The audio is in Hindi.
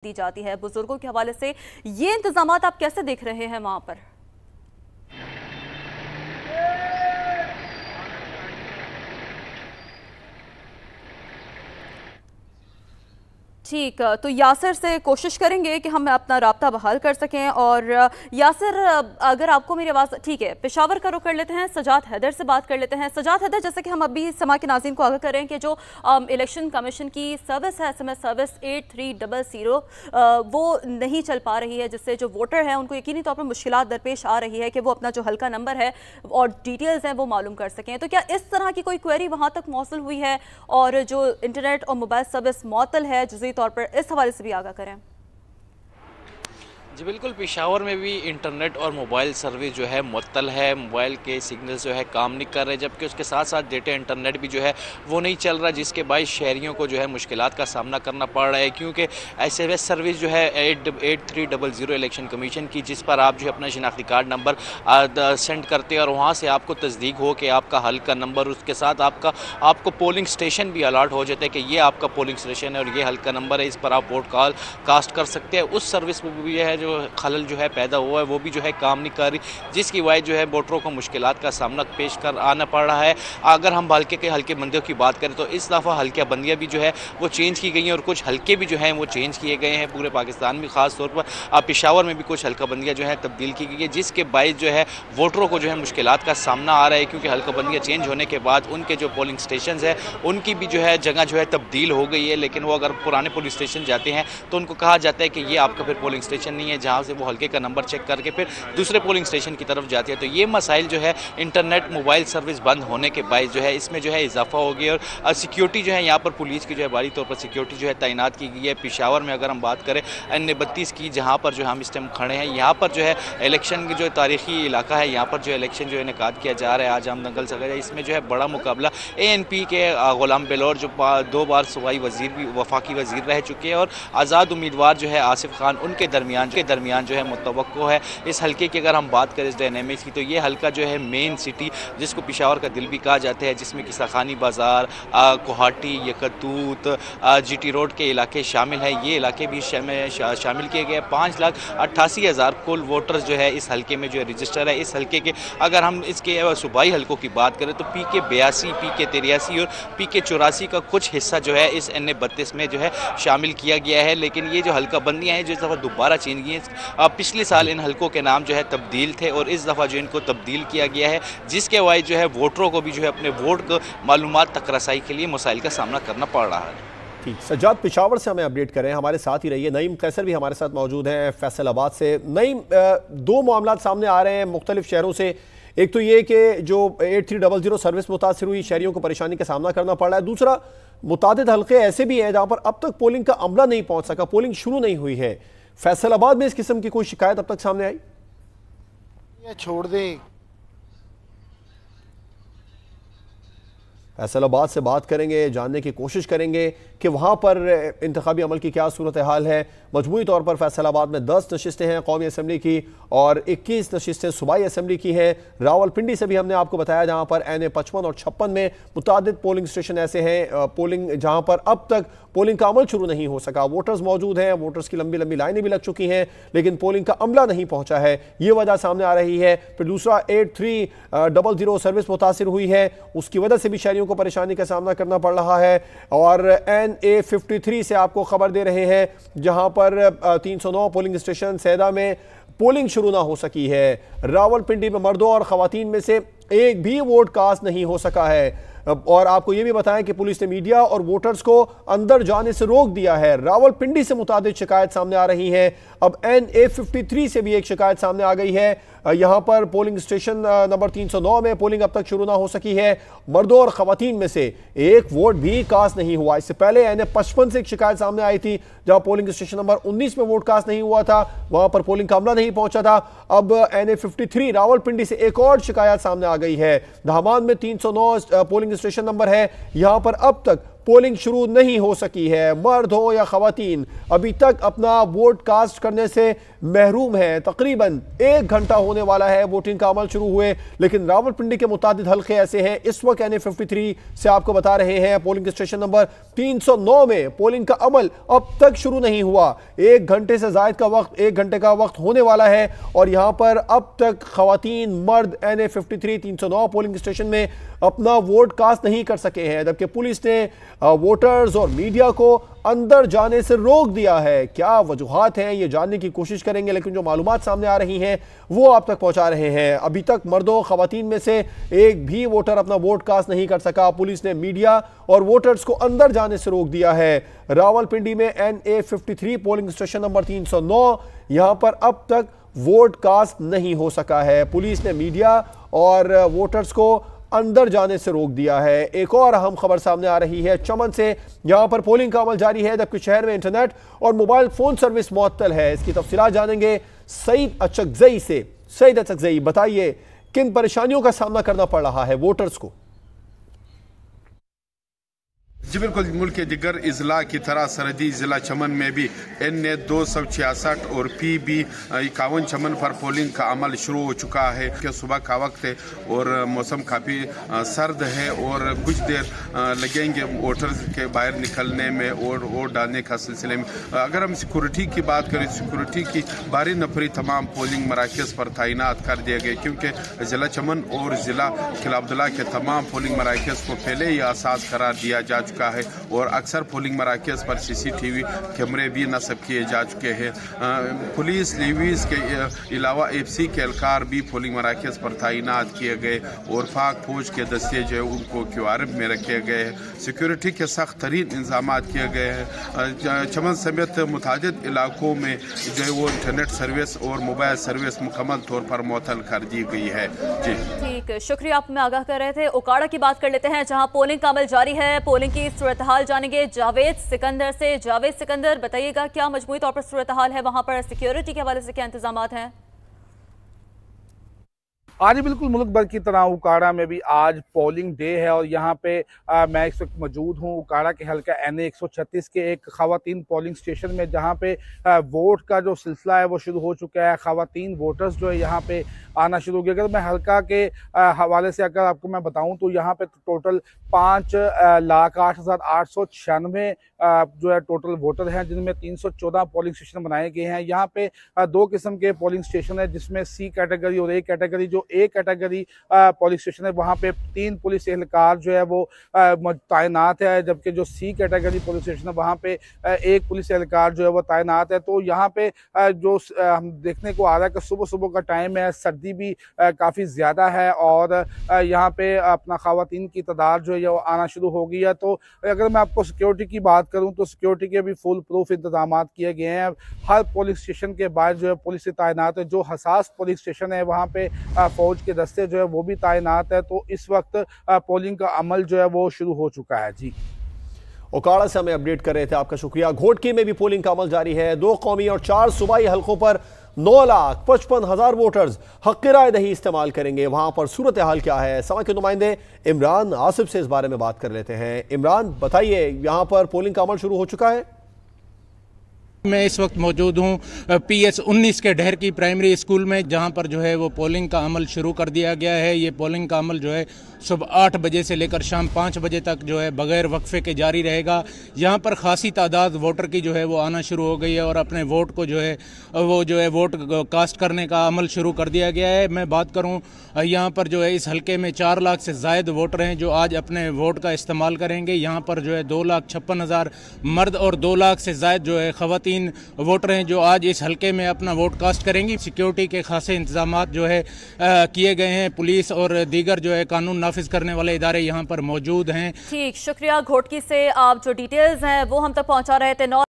दी जाती है। बुजुर्गों के हवाले से ये इंतजामात आप कैसे देख रहे हैं वहां पर? ठीक, तो यासिर से कोशिश करेंगे कि हम अपना राब्ता बहाल कर सकें। और यासिर, अगर आपको मेरी आवाज़ ठीक है, पेशावर का रुख कर लेते हैं, सजाद हैदर से बात कर लेते हैं। सजाद हैदर, जैसे कि हम अभी समा के नाज़रीन को आगाह कर रहे हैं कि जो इलेक्शन कमीशन की सर्विस है, SMS सर्विस 8300, वो नहीं चल पा रही है, जिससे जो वोटर हैं उनको यकीनी तौर पर मुश्किलात दरपेश आ रही है कि वो अपना जो हल्का नंबर है और डिटेल्स हैं वो मालूम कर सकें। तो क्या इस तरह की कोई क्वेरी वहाँ तक मौसूल हुई है? और जो इंटरनेट और मोबाइल सर्विस मुअत्तल है जुज़ी तौर पर, इस हवाले से भी आगाह करें। जी बिल्कुल, पेशावर में भी इंटरनेट और मोबाइल सर्विस जो है मुअत्तल है। मोबाइल के सिग्नल्स जो है काम नहीं कर रहे, जबकि उसके साथ साथ डेटा इंटरनेट भी जो है वो नहीं चल रहा, जिसके बायस शहरियों को जो है मुश्किलात का सामना करना पड़ रहा है। क्योंकि SMS सर्विस जो है 8300 इलेक्शन कमीशन की, जिस पर आप जो है अपना शनाख्ती कार्ड नंबर सेंड करते हैं और वहाँ से आपको तस्दीक हो कि आपका हल्का नंबर, उसके साथ आपको पोलिंग स्टेशन भी अलर्ट हो जाता है कि ये आपका पोलिंग स्टेशन है और ये हल्का नंबर है, इस पर आप वोट कास्ट कर सकते हैं। उस सर्विस में भी है जो खलल जो है पैदा हुआ है, वो भी जो है काम नहीं कर रही, जिसकी वजह जो है वोटरों को मुश्किलात का सामना पेश कर आना पड़ रहा है। अगर हम हल्के बंदियों की बात करें तो इस दफ़ा हल्के बंदियाँ भी जो है वो चेंज की गई हैं और कुछ हल्के भी जो हैं वो चेंज किए गए हैं पूरे पाकिस्तान में। ख़ास तौर पर पेशावर में भी कुछ हल्का बंदियाँ जो है तब्दील की गई है, जिसके बायस जो है वोटरों को जो है मुश्किलात का सामना आ रहा है। क्योंकि हल्का बंदियाँ चेंज होने के बाद उनके जो पोलिंग स्टेशन है उनकी भी जो है जगह जो है तब्दील हो गई है, लेकिन वो अगर पुराने पोलिंग स्टेशन जाते हैं तो उनको कहा जाता है कि ये आपका फिर पोलिंग स्टेशन नहीं है, जहाँ से वो हल्के का नंबर चेक करके फिर दूसरे पोलिंग स्टेशन की तरफ जाती है। तो ये मसाइल जो है इंटरनेट मोबाइल सर्विस बंद होने के बायस जो है इसमें जो है इजाफा हो गया। और सिक्योरिटी जो है यहाँ पर पुलिस की जो है भारी तौर पर सिक्योरिटी जो है तैनात की गई है। पेशावर में अगर हम बात करें N32 की, जहाँ पर जो हम इस टाइम खड़े हैं, यहाँ पर जो है इलेक्शन की जो तारीखी इलाका है, यहाँ पर जो इलेक्शन जो है इनेकाद किया जा रहा है। आज हम दंगल सगैर, इसमें जो है बड़ा मुकाबला ANP के गुलाम बेलोर जो 2 बार सूबाई वजीर भी वफाकी वजीर रह चुके हैं और आज़ाद उम्मीदवार जो है आसिफ खान, उनके दरमियान जो है मुतवक्को है इस हल्के की। अगर हम बात करें इस डायनेमिक्स की, तो ये हल्का जो है मेन सिटी जिसको पेशावर का दिल भी कहा जाता है, जिसमें कि सखानी बाज़ार, कोहाटी, यकतूत, GT रोड के इलाके शामिल हैं। ये इलाके भी शामिल किए गए। 5,88,000 कुल वोटर्स जो है इस हल्के में जो है रजिस्टर है। इस हल्के के अगर हम इसके सूबाई हल्कों की बात करें तो PK 82, PK 83 और PK 84 का कुछ हिस्सा जो है इस N32 में जो है शामिल किया गया है। लेकिन ये जो हल्का बंदियाँ हैं जो इस दफ़ा दोबारा चेंज की हैं, पिछले साल इन हल्कों के नाम जो है तब्दील थे और इस दफ़ा जो इनको तब्दील किया गया है, जिसके वजह जो है वोटरों को भी जो है अपने वोट को मालूमात तक रसाई के लिए मसाइल का सामना करना पड़ रहा है। ठीक, सज्जाद पेशावर से हमें अपडेट करें, हमारे साथ ही रहिए। नईम कैसर भी हमारे साथ मौजूद हैं फैसलाबाद से। नईम, 2 मामला सामने आ रहे हैं मुख्तलिफ शहरों से। एक तो ये कि जो 8300 सर्विस मुतासर हुई, शहरियों को परेशानी का सामना करना पड़ रहा है। दूसरा, मुतादिद हल्के ऐसे भी हैं जहाँ पर अब तक पोलिंग का अमला नहीं पहुँच सका, पोलिंग शुरू नहीं हुई है। फैसलाबाद में इस किस्म की कोई शिकायत अब तक सामने आई? छोड़ दें। फैसलाबाद से बात करेंगे, जानने की कोशिश करेंगे कि वहाँ पर इंतखाबी अमल की क्या सूरत हाल है। मजमूई तौर पर फैसलाबाद में 10 नशिस्तें हैं कौमी असम्बली की और 21 नशिस्तें सूबाई असम्बली की हैं। रावलपिंडी से भी हमने आपको बताया जहाँ पर NA 55 और 56 में मुतादिद पोलिंग स्टेशन ऐसे हैं पोलिंग जहाँ पर अब तक पोलिंग का अमल शुरू नहीं हो सका। वोटर्स मौजूद हैं, वोटर्स की लंबी लंबी लाइनें भी लग चुकी हैं, लेकिन पोलिंग का अमला नहीं पहुँचा है, ये वजह सामने आ रही है। फिर दूसरा 8300 सर्विस मुतासिर हुई है, उसकी वजह से भी शहरियों को परेशानी का सामना करना पड़ रहा है। और NA 53 से आपको खबर दे रहे हैं जहां पर 309 पोलिंग स्टेशन सैदा में पोलिंग शुरू ना हो सकी है। रावलपिंडी में मर्दों और खवातीन में से एक भी वोट कास्ट नहीं हो सका है। और आपको यह भी बताएं कि पुलिस ने मीडिया और वोटर्स को अंदर जाने से रोक दिया है। रावलपिंडी से मुताबिक शिकायत सामने आ रही है। अब NA 53 से भी एक शिकायत सामने आ गई है। यहां पर पोलिंग स्टेशन नंबर 309 में पोलिंग अब तक शुरू ना हो सकी है। मर्दों और खवातीन में से एक वोट भी कास्ट नहीं हुआ। इससे पहले NA 55 से एक शिकायत सामने आई थी जहां पोलिंग स्टेशन नंबर 19 में वोट कास्ट नहीं हुआ था, वहां पर पोलिंग का अमला नहीं पहुंचा था। अब NA 53 रावलपिंडी से एक और शिकायत सामने आ गई है। दहमान में 309 पोलिंग स्टेशन नंबर है, यहां पर अब तक पोलिंग शुरू नहीं हो सकी है। मर्द हो या खवातीन अभी तक अपना वोट कास्ट करने से महरूम हैं। तकरीबन 1 घंटा होने वाला है वोटिंग का अमल शुरू हुए, लेकिन रावलपिंडी के मुतादिद हल्के ऐसे हैं। इस वक्त NA53 से आपको बता रहे हैं पोलिंग स्टेशन नंबर 309 में पोलिंग का अमल अब तक शुरू नहीं हुआ। 1 घंटे से जायद का वक्त, 1 घंटे का वक्त होने वाला है और यहां पर अब तक खवातीन मर्द NA53 309 पोलिंग स्टेशन में अपना वोट कास्ट नहीं कर सके हैं, जबकि पुलिस ने वोटर्स और मीडिया को अंदर जाने से रोक दिया है। क्या वजूहात हैं ये जानने की कोशिश करेंगे, लेकिन जो मालूमात सामने आ रही हैं वो आप तक पहुंचा रहे हैं। अभी तक मर्दों खवातीन में से एक भी वोटर अपना वोट कास्ट नहीं कर सका। पुलिस ने मीडिया और वोटर्स को अंदर जाने से रोक दिया है। रावलपिंडी में NA53 पोलिंग स्टेशन नंबर 309, यहां पर अब तक वोट कास्ट नहीं हो सका है। पुलिस ने मीडिया और वोटर्स को अंदर जाने से रोक दिया है। एक और अहम खबर सामने आ रही है चमन से, यहां पर पोलिंग का अमल जारी है, जबकि शहर में इंटरनेट और मोबाइल फोन सर्विस मुअत्तल है। इसकी तफसीलात जानेंगे सईद अचकजई से। सईद अचकजई, बताइए किन परेशानियों का सामना करना पड़ रहा है वोटर्स को? जी बिल्कुल, मुल्क के दिगर अजला की तरह सरहदी ज़िला चमन में भी NA 266 और PB 51 चमन पर पोलिंग का अमल शुरू हो चुका है कि सुबह का वक्त है और मौसम काफ़ी सर्द है और कुछ देर लगेंगे वोटर्स के बाहर निकलने में और वोट डालने का सिलसिले में। अगर हम सिक्योरिटी की बात करें, सिक्योरिटी की भारी नफरी तमाम पोलिंग मराकज़ पर तैनात कर दिए गए, क्योंकि ज़िला चमन और ज़िला किला अब्दुल्ला के तमाम पोलिंग मराकज़ को पहले ही आसास करार दिया जा चुका है और अक्सर पोलिंग मराकज़ पर CCTV कैमरे भी नस्ब किए जा चुके हैं। पुलिस लेवीज के अलावा FC के एहलकार भी पोलिंग मराकज़ पर तैनात किए गए और पाक फौज के दस्ते जो है उनको QRF में रखे गए हैं। सिक्योरिटी के सख्त तरीन इंतजाम किए गए हैं। चमन समेत मुतादिद इलाकों में जो है वो इंटरनेट सर्विस और मोबाइल सर्विस मुकम्मल तौर पर मुअत्तल कर दी गई है। जी ठीक, शुक्रिया, आप में आगाह कर रहे थे। उकाड़ा की बात कर लेते हैं जहां पोलिंग का अमल जारी है। पोलिंग की सूरत हाल जानेंगे जावेद सिकंदर से। जावेद सिकंदर, बताइएगा क्या मजमूई तौर पर सूरत हाल है, वहां पर सिक्योरिटी के हवाले से क्या इंतजामात हैं? आज बिल्कुल मुल्क भर की तरह उकाड़ा में भी आज पोलिंग डे है और यहाँ पे मैं इस वक्त मौजूद हूँ उकाड़ा के हल्का NA 136 के एक खवातीन पोलिंग स्टेशन में, जहाँ पे वोट का जो सिलसिला है वो शुरू हो चुका है। खवातीन वोटर्स जो है यहाँ पे आना शुरू हो गया। अगर मैं हल्का के हवाले से अगर आपको मैं बताऊँ तो यहाँ पे टोटल 5,08,896 जो है टोटल वोटर हैं, जिनमें 314 पोलिंग स्टेशन बनाए गए हैं। यहाँ पे 2 किस्म के पोलिंग स्टेशन है, जिसमें C कैटेगरी और A कैटेगरी। जो A कैटेगरी पोलिंग स्टेशन है वहाँ पे 3 पुलिस एहलकार जो है वो तैनात है, जबकि जो C कैटेगरी पुलिस स्टेशन है वहाँ पे 1 पुलिस एहलकार जो है वो तैनात है। तो यहाँ पे जो हम देखने को आ रहा है कि सुबह सुबह का टाइम है, सर्दी भी काफ़ी ज़्यादा है और यहाँ पे अपना खवातीन की तादाद जो है वो आना शुरू हो गई है। तो अगर मैं आपको सिक्योरिटी की बात करूँ तो सिक्योरिटी के भी फुल प्रूफ इंतजाम किए गए हैं। हर पोलिंग स्टेशन के बाहर जो है पुलिस तैनात है। जो हसास पोलिंग स्टेशन है वहाँ पे फौज के दस्ते जो है वो भी तैनात है। तो इस वक्त पोलिंग का अमल जो है वो शुरू हो चुका है। जी, उकाड़ा से हमें अपडेट कर रहे थे, आपका शुक्रिया। घोटकी में भी पोलिंग का अमल जारी है। 2 कौमी और 4 सूबाई हलकों पर 9,55,000 वोटर्स हक़ राय दही इस्तेमाल करेंगे। वहां पर सूरत हाल क्या है, समा के नुमाइंदे इमरान आसिफ से इस बारे में बात कर लेते हैं। इमरान, बताइए, यहां पर पोलिंग का अमल शुरू हो चुका है? मैं इस वक्त मौजूद हूँ PS 19 के ढहर की प्राइमरी स्कूल में, जहाँ पर जो है वो पोलिंग का अमल शुरू कर दिया गया है। ये पोलिंग का अमल जो है सुबह 8 बजे से लेकर शाम 5 बजे तक जो है बगैर वक्फे के जारी रहेगा। यहाँ पर खासी तादाद वोटर की जो है वो आना शुरू हो गई है और अपने वोट को जो है वोट कास्ट करने का अमल शुरू कर दिया गया है। मैं बात करूँ यहाँ पर जो है इस हल्के में 4 लाख से ज़ायद वोटर हैं जो आज अपने वोट का इस्तेमाल करेंगे। यहाँ पर जो है 2,56,000 मर्द और 2 लाख से ज़ायद जो है खवातीन वोटर हैं जो आज इस हल्के में अपना वोट कास्ट करेंगी। सिक्योरिटी के खासे इंतजाम जो है किए गए हैं। पुलिस और दीगर जो है कानून नाफिज करने वाले इदारे यहाँ पर मौजूद हैं। ठीक, शुक्रिया। घोटकी से आप जो डिटेल्स हैं वो हम तक पहुँचा रहे थे।